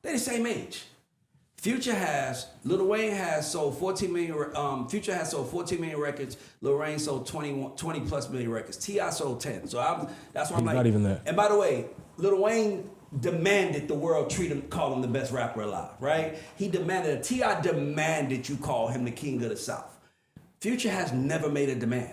They the same age. Future has, Lil Wayne has sold 14 million, Future has sold 14 million records, Lil Wayne sold 20 plus million records. T.I. sold 10. So that's why I'm like. Not even that. And by the way, Lil Wayne demanded the world call him the best rapper alive, right? He demanded it. T.I. demanded you call him the king of the South. Future has never made a demand.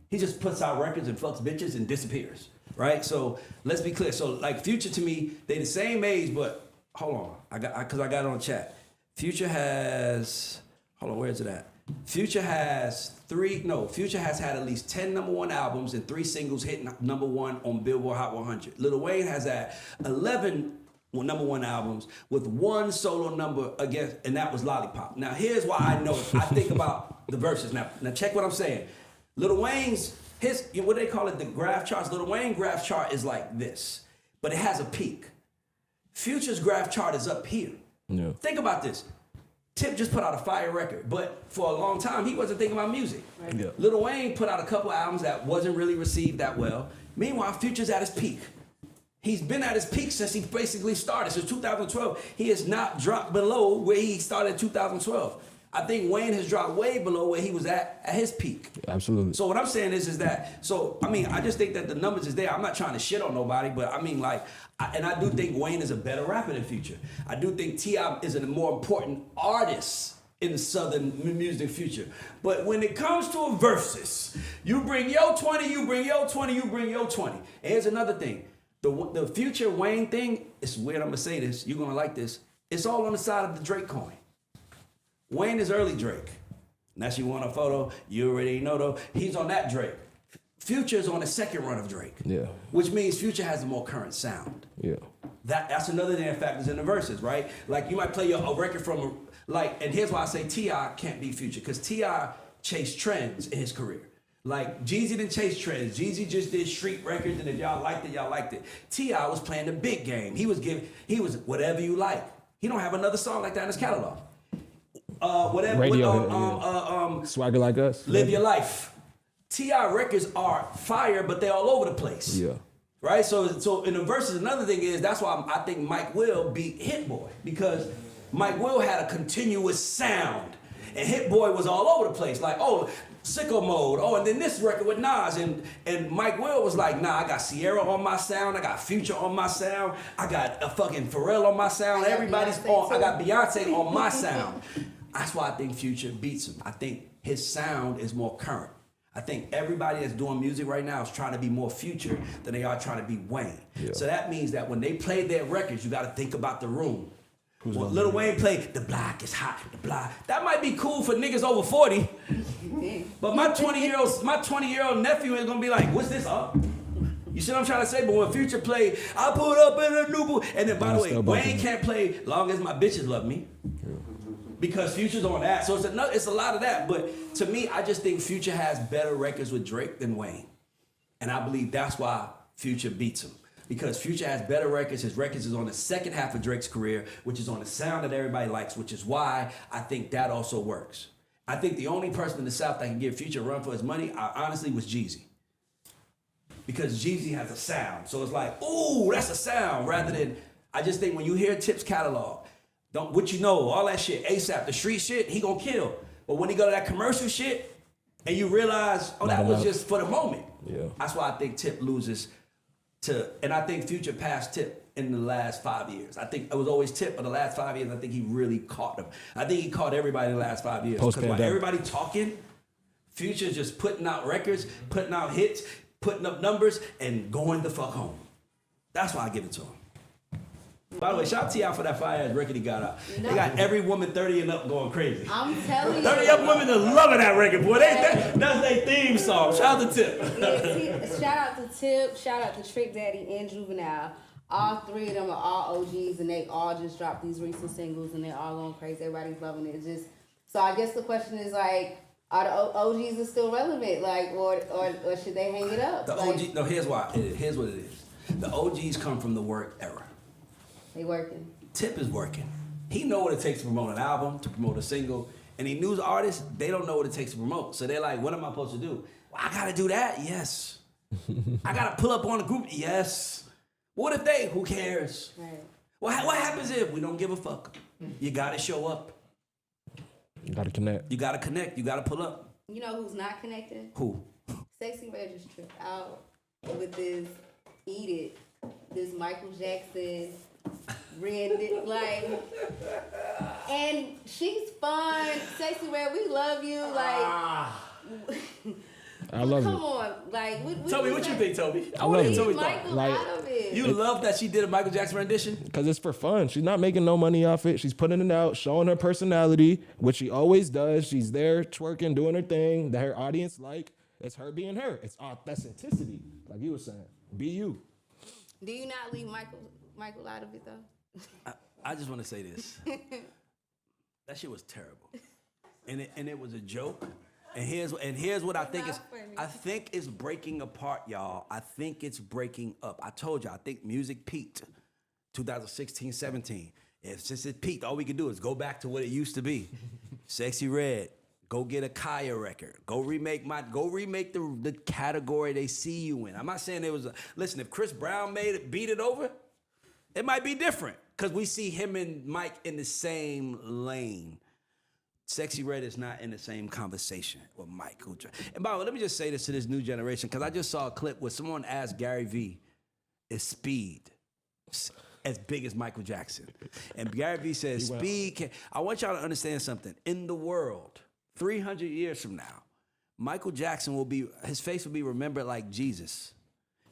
He just puts out records and fucks bitches and disappears, right? So let's be clear. So like Future to me, they the same age, but hold on, because I got it on chat. Future has, hold on, where is it at? Future has had at least 10 number one albums and 3 singles hitting number one on Billboard Hot 100. Lil Wayne has had 11 number one albums with 1 solo number against, and that was Lollipop. Now here's why I know, I think about the verses. Now check what I'm saying. Lil Wayne's, what they call it, the graph charts. Lil Wayne graph chart is like this, but it has a peak. Future's graph chart is up here. Yeah. Think about this. Tip just put out a fire record, but for a long time, he wasn't thinking about music. Right. Yeah. Lil Wayne put out a couple albums that wasn't really received that well. Meanwhile, Future's at his peak. He's been at his peak since he basically started. Since 2012, he has not dropped below where he started in 2012. I think Wayne has dropped way below where he was at his peak. Absolutely. So what I'm saying is that, so, I mean, I just think that the numbers is there. I'm not trying to shit on nobody, but I mean, like, I do think Wayne is a better rapper than Future. I do think T.I. is a more important artist in the Southern music future. But when it comes to a versus, you bring your 20, you bring your 20, you bring your 20. And here's another thing. The Future Wayne thing, it's weird, I'm gonna say this, you're gonna like this. It's all on the side of the Drake coin. Wayne is early Drake. Unless you want a photo, you already know though. He's on that Drake. Future's on the second run of Drake. Yeah. Which means Future has a more current sound. Yeah. That's another thing that factors in the verses, right? Like you might play a record from and here's why I say T.I. can't be Future, because T.I. chased trends in his career. Like Jeezy didn't chase trends. Jeezy just did street records, and if y'all liked it, y'all liked it. T.I. was playing the big game. He was whatever you like. He don't have another song like that in his catalog. Swagger Like Us. Live Your Life. T.I. records are fire, but they're all over the place. Yeah. Right? So in the verses, another thing is, that's why I think Mike Will beat Hit Boy, because Mike Will had a continuous sound, and Hit Boy was all over the place. Like, Sicko Mode. And then this record with Nas. And Mike Will was like, nah, I got Sierra on my sound. I got Future on my sound. I got a fucking Pharrell on my sound. Everybody's on. I got Beyonce on my sound. That's why I think Future beats him. I think his sound is more current. I think everybody that's doing music right now is trying to be more Future than they are trying to be Wayne. Yeah. So that means that when they play their records, you got to think about the room. When Lil Wayne played, the block is hot, the block. That might be cool for niggas over 40. But my 20-year-old nephew is gonna be like, what's this up? You see what I'm trying to say? But when Future played, I put up in a new boo. And then by the way, Wayne can't play Long As My Bitches Love Me. Because Future's on that. So it's a lot of that. But to me, I just think Future has better records with Drake than Wayne. And I believe that's why Future beats him. Because Future has better records. His records is on the second half of Drake's career, which is on the sound that everybody likes, which is why I think that also works. I think the only person in the South that can give Future a run for his money, honestly, was Jeezy. Because Jeezy has a sound. So it's like, ooh, that's a sound, rather than, I just think when you hear Tip's catalog, all that shit, ASAP, the street shit, he gonna kill. But when he go to that commercial shit, and you realize, that was just for the moment. Yeah. That's why I think Tip loses and I think Future passed Tip in the last 5 years. I think it was always Tip, but the last 5 years, I think he really caught him. I think he caught everybody in the last 5 years. Because while everybody talking, Future's just putting out records, putting out hits, putting up numbers, and going the fuck home. That's why I give it to him. By the way, shout out to y'all for that fire ass record he got out. They got every woman 30 and up going crazy. I'm telling you. 30 up women are loving that record, boy. That's their theme song. Shout out to Tip. Shout out to Tip. Shout out to Trick Daddy and Juvenile. All three of them are all OGs, and they all just dropped these recent singles, and they're all going crazy. Everybody's loving it. So I guess the question is like, are the OGs still relevant, like, or should they hang it up? Here's why. Here's what it is. The OGs come from the work era. They working. Tip is working. He know what it takes to promote an album, to promote a single, and he news artists, they don't know what it takes to promote. So they're like, what am I supposed to do? Well, I gotta do that? Yes. I gotta pull up on a group? Yes. What if who cares? Right. What happens if we don't give a fuck? You gotta show up. You gotta connect. You gotta connect. You gotta pull up. You know who's not connected? Who? Sexy Red just tripped out with this Eat It, this Michael Jackson red, like, and she's fun. Sexy Red, we love you. Like, I love come it. on, like, Toby, what you think, Toby? I love it. Toby Michael Like, out of it. You love that she did a Michael Jackson rendition? Because it's for fun. She's not making no money off it. She's putting it out, showing her personality, which she always does. She's there twerking, doing her thing that her audience like. It's her being her. It's authenticity, like you were saying. Be you. Do you not leave Michael out of it though? I just want to say this. That shit was terrible, and it was a joke. And here's what I think is. I think it's breaking apart, y'all. I think it's breaking up. I told you. I think music peaked, 2016, 17. Since it peaked, all we can do is go back to what it used to be. Sexy Red. Go get a Kaya record. Go remake the category they see you in. I'm not saying it was listen, if Chris Brown beat it over, it might be different. Cause we see him and Mike in the same lane. Sexy Red is not in the same conversation with Michael. And by the way, let me just say this to this new generation, because I just saw a clip where someone asked Gary V, is Speed as big as Michael Jackson? And Gary V says, Speed I want y'all to understand something. In the world, 300 years from now, Michael Jackson his face will be remembered like Jesus.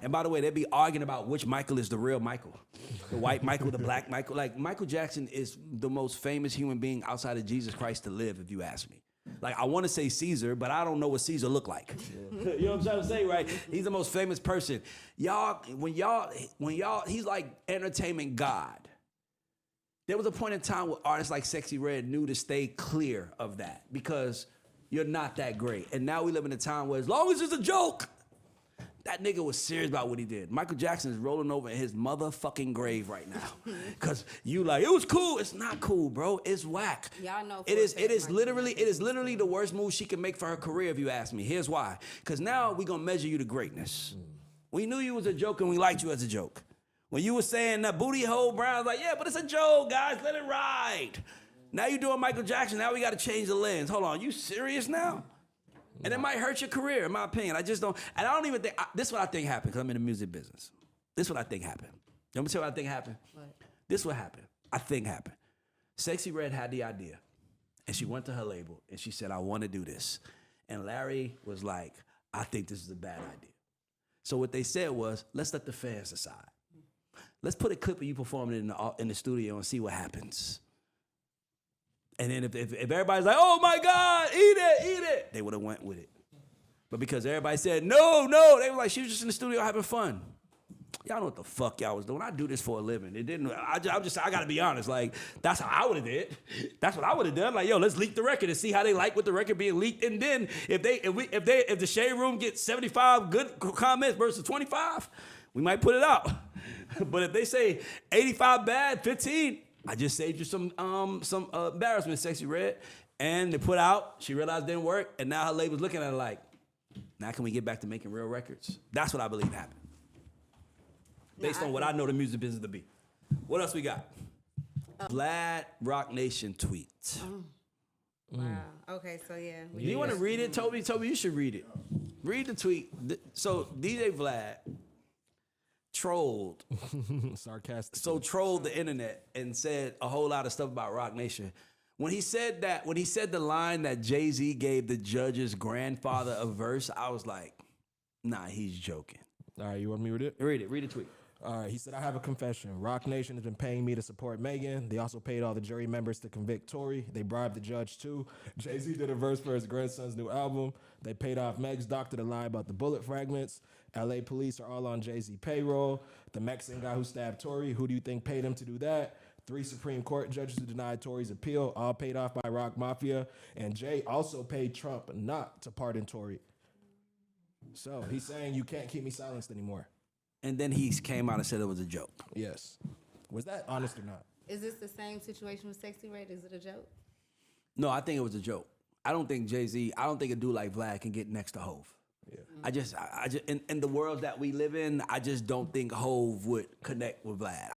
And by the way, they'll be arguing about which Michael is the real Michael. The white Michael, the black Michael. Like, Michael Jackson is the most famous human being outside of Jesus Christ to live, if you ask me. Like, I want to say Caesar, but I don't know what Caesar looked like. Yeah. You know what I'm trying to say, right? He's the most famous person. When y'all, he's like entertainment God. There was a point in time where artists like Sexy Red knew to stay clear of that because you're not that great. And now we live in a time where as long as it's a joke, that nigga was serious about what he did. Michael Jackson is rolling over in his motherfucking grave right now. Cause you like, it was cool. It's not cool, bro. It's whack. Y'all know. It is literally the worst move she can make for her career, if you ask me. Here's why. Cause now we gonna measure you to greatness. We knew you was a joke and we liked you as a joke. When you were saying that booty hole Brown, like, yeah, but it's a joke, guys, let it ride. Now you're doing Michael Jackson, now we gotta change the lens. Hold on, you serious now? And it might hurt your career, in my opinion. I just don't, and I don't even think, this is what I think happened, because I'm in the music business. This is what I think happened. Let me tell you what I think happened. What? This is what happened. I think happened. Sexy Red had the idea, and she went to her label, and she said, I want to do this. And Larry was like, I think this is a bad idea. So what they said was, let's let the fans decide. Let's put a clip of you performing in the studio and see what happens. And then if everybody's like, oh my God, eat it, they would have went with it. But because everybody said, no, they were like, she was just in the studio having fun. Y'all know what the fuck y'all was doing. I do this for a living. It didn't, I gotta be honest. Like, that's how I would have did. That's what I would have done. Like, yo, let's leak the record and see how they like with the record being leaked. And then if the Shade Room gets 75 good comments versus 25, we might put it out. But if they say 85 bad, 15, I just saved you some embarrassment, Sexy Red. And they put out, she realized it didn't work, and now her label's looking at her like, now can we get back to making real records? That's what I believe happened. Based on what I know the music business to be. What else we got? Vlad Roc Nation tweet. Wow. Okay, so yeah. Do you want to read it, Toby? Toby, you should read it. Read the tweet. So DJ Vlad trolled. Sarcastic. So trolled the internet and said a whole lot of stuff about Roc Nation. When he said the line that Jay-Z gave the judge's grandfather a verse, I was like, nah, he's joking. All right, you want me to read it? Read the tweet. All right, he said, I have a confession. Roc Nation has been paying me to support Megan. They also paid all the jury members to convict Tory. They bribed the judge too. Jay-Z did a verse for his grandson's new album. They paid off Meg's doctor to lie about the bullet fragments. LA police are all on Jay-Z payroll. The Mexican guy who stabbed Tory, who do you think paid him to do that? 3 Supreme Court judges who denied Tory's appeal, all paid off by Roc Mafia. And Jay also paid Trump not to pardon Tory. So he's saying you can't keep me silenced anymore. And then he came out and said it was a joke. Yes. Was that honest or not? Is this the same situation with Sexy Red? Is it a joke? No, I think it was a joke. I don't think Jay-Z, I don't think a dude like Vlad can get next to Hov. Yeah. I just in the world that we live in, I just don't think Hov would connect with Vlad.